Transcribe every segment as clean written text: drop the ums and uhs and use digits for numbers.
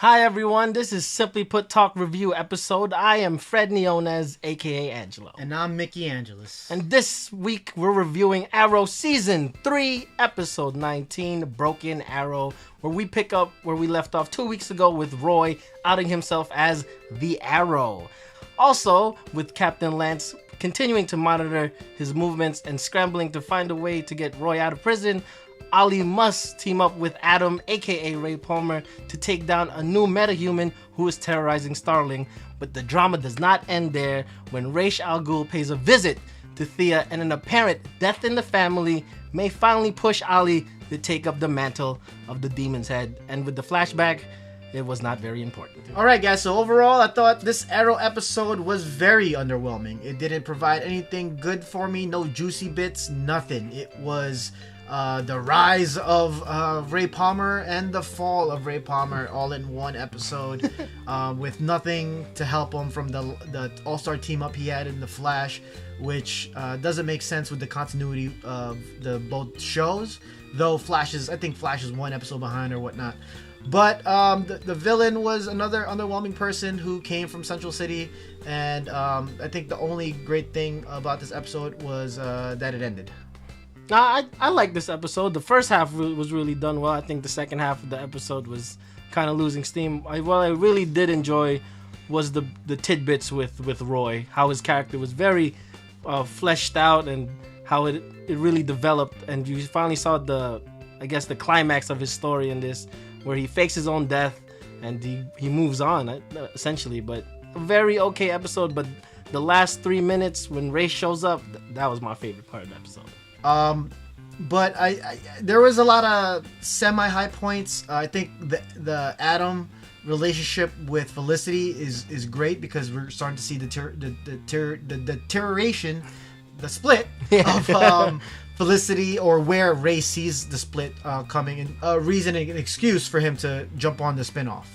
Hi everyone, this is Simply Put Talk review episode. I am Fred Niones, aka Angelo. And I'm Micki Angeles. And this week we're reviewing Arrow Season 3, Episode 19, Broken Arrow, where we pick up where we left off 2 weeks ago with Roy outing himself as the Arrow. Also, with Captain Lance continuing to monitor his movements and scrambling to find a way to get Roy out of prison, Ollie must team up with Adam, aka Ray Palmer, to take down a new metahuman who is terrorizing Starling. But the drama does not end there when Ra's al Ghul pays a visit to Thea, and an apparent death in the family may finally push Ollie to take up the mantle of the Demon's Head. And with the flashback, it was not very important. Alright guys, so overall I thought this Arrow episode was very underwhelming. It didn't provide anything good for me, no juicy bits, nothing. It was the rise of Ray Palmer and the fall of Ray Palmer all in one episode, with nothing to help him from the all-star team up he had in The Flash, which doesn't make sense with the continuity of the both shows, though I think Flash is one episode behind or whatnot. But the villain was another underwhelming person who came from Central City, and I think the only great thing about this episode was that it ended. I like this episode. The first half was really done well. I think the second half of the episode was kind of losing steam. What I really did enjoy was the tidbits with Roy, how his character was very fleshed out and how it really developed, and you finally saw the climax of his story in this, where he fakes his own death and he moves on essentially. But a very okay episode, but the last 3 minutes when Ray shows up, that was my favorite part of the episode. But there was a lot of semi-high points. I think the Adam relationship with Felicity is great, because we're starting to see the deterioration, the split of Felicity, or where Ray sees the split coming, and a reason and an excuse for him to jump on the spinoff.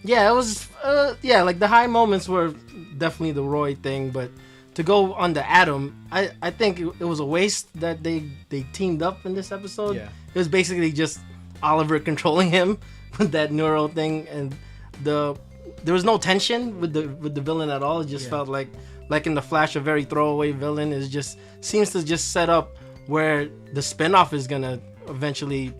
Yeah, it was like the high moments were definitely the Roy thing, but to go on the Adam, I think it was a waste that they teamed up in this episode. Yeah. It was basically just Oliver controlling him with that neural thing, and there was no tension with the villain at all. It just felt like in The Flash, a very throwaway villain. It just seems to just set up where the spinoff is gonna eventually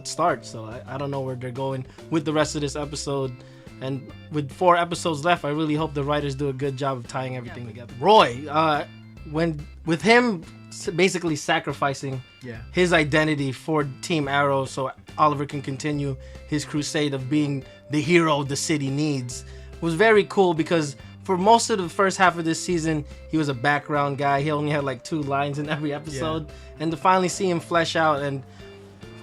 start. So I don't know where they're going with the rest of this episode. And with 4 episodes left, I really hope the writers do a good job of tying everything together. Roy, with him basically sacrificing his identity for Team Arrow so Oliver can continue his crusade of being the hero the city needs, was very cool, because for most of the first half of this season, he was a background guy. He only had like 2 lines in every episode. And to finally see him flesh out and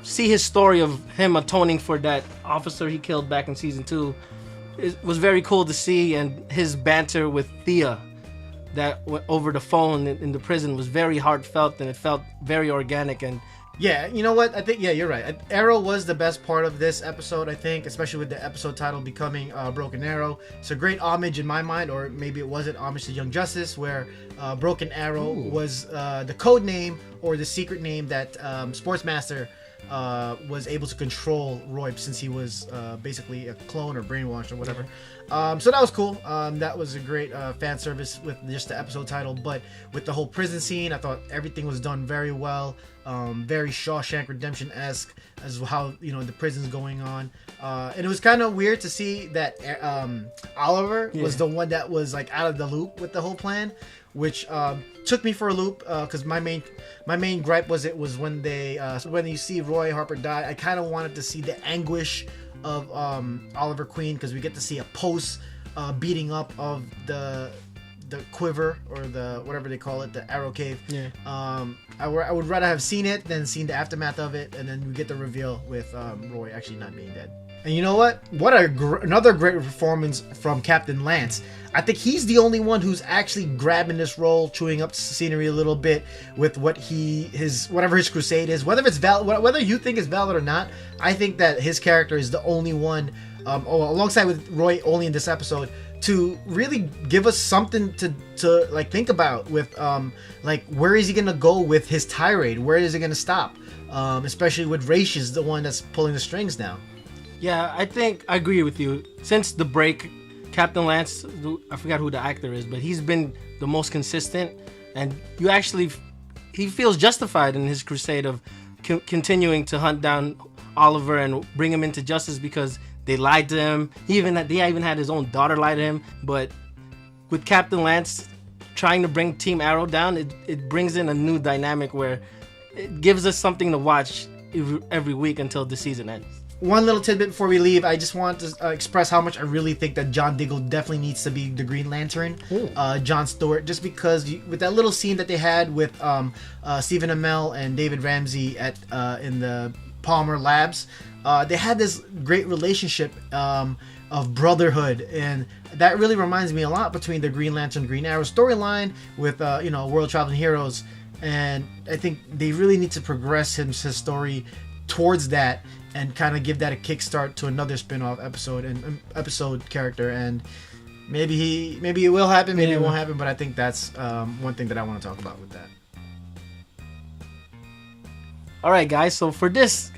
see his story of him atoning for that officer he killed back in season 2, it was very cool to see. And his banter with Thea that over the phone in the prison was very heartfelt, and it felt very organic. And yeah, you know what? I think, you're right. Arrow was the best part of this episode, I think, especially with the episode title becoming Broken Arrow. It's a great homage in my mind, or maybe it wasn't homage to Young Justice, where Broken Arrow was the code name or the secret name that Sportsmaster was able to control Roy, since he was basically a clone or brainwashed or whatever. So that was cool. That was a great fan service with just the episode title, but with the whole prison scene, I thought everything was done very well. Very Shawshank Redemption-esque as how the prison's going on, and it was kind of weird to see that Oliver was the one that was like out of the loop with the whole plan, which took me for a loop, because my main gripe was when you see Roy Harper die, I kind of wanted to see the anguish of Oliver Queen, because we get to see a post beating up of the quiver, or the whatever they call it, the arrow cave. I would rather have seen it than seen the aftermath of it, and then we get the reveal with Roy actually not being dead. And you know what? Another great performance from Captain Lance. I think he's the only one who's actually grabbing this role, chewing up the scenery a little bit with whatever his crusade is. Whether it's valid, whether you think it's valid or not, I think that his character is the only one, alongside with Roy only in this episode, to really give us something to like think about with like where is he gonna go with his tirade? Where is it gonna stop? Especially with Ra's is the one that's pulling the strings now. Yeah, I think I agree with you. Since the break, Captain Lance, I forgot who the actor is, but he's been the most consistent, and he feels justified in his crusade of continuing to hunt down Oliver and bring him into justice because they lied to him. They even had his own daughter lie to him. But with Captain Lance trying to bring Team Arrow down, it brings in a new dynamic where it gives us something to watch every week until the season ends. One little tidbit before we leave, I just want to express how much I really think that John Diggle definitely needs to be the Green Lantern, John Stewart, just because with that little scene that they had with Stephen Amell and David Ramsey in the Palmer Labs, they had this great relationship of brotherhood, and that really reminds me a lot between the Green Lantern Green Arrow storyline with World Traveling Heroes, and I think they really need to progress his story towards that and kind of give that a kickstart to another spin-off episode character, and maybe it will happen, maybe it won't happen, but I think that's one thing that I want to talk about with that. All right, guys, so for this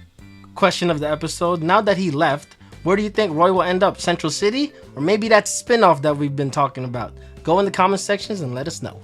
question of the episode, now that he left, where do you think Roy will end up? Central City, or maybe that spin-off that we've been talking about? Go in the comment sections and let us know.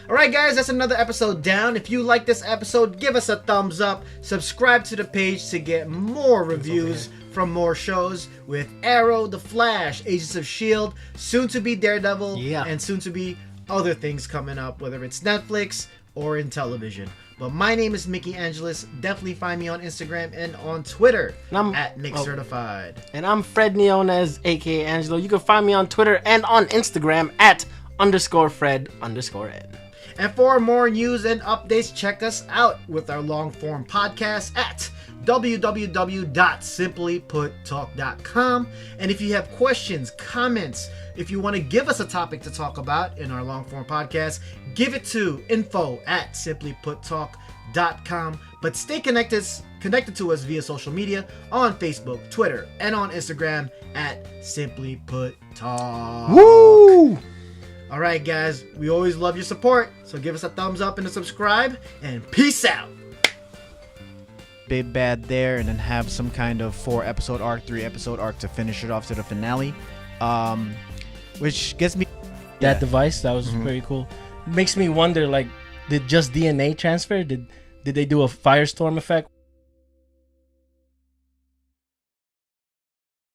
Alright guys, that's another episode down. If you like this episode, give us a thumbs up. Subscribe to the page to get more reviews from more shows with Arrow, The Flash, Agents of S.H.I.E.L.D., soon to be Daredevil, and soon to be other things coming up, whether it's Netflix or in television. But my name is Micki Angeles. Definitely find me on Instagram and on Twitter at MickCertified. And I'm Fred Niones, aka Angelo. You can find me on Twitter and on Instagram at _Fred_N. And for more news and updates, check us out with our long-form podcast at www.simplyputtalk.com. And if you have questions, comments, if you want to give us a topic to talk about in our long-form podcast, give it to info@simplyputtalk.com. But stay connected to us via social media on Facebook, Twitter, and on Instagram at simplyputtalk. Woo! All right, guys, we always love your support, so give us a thumbs up and a subscribe, and peace out. Big bad there, and then have some kind of 4-episode arc, 3-episode arc to finish it off to the finale, which gets me that device that was very cool. It makes me wonder, like, did just DNA transfer? Did they do a firestorm effect?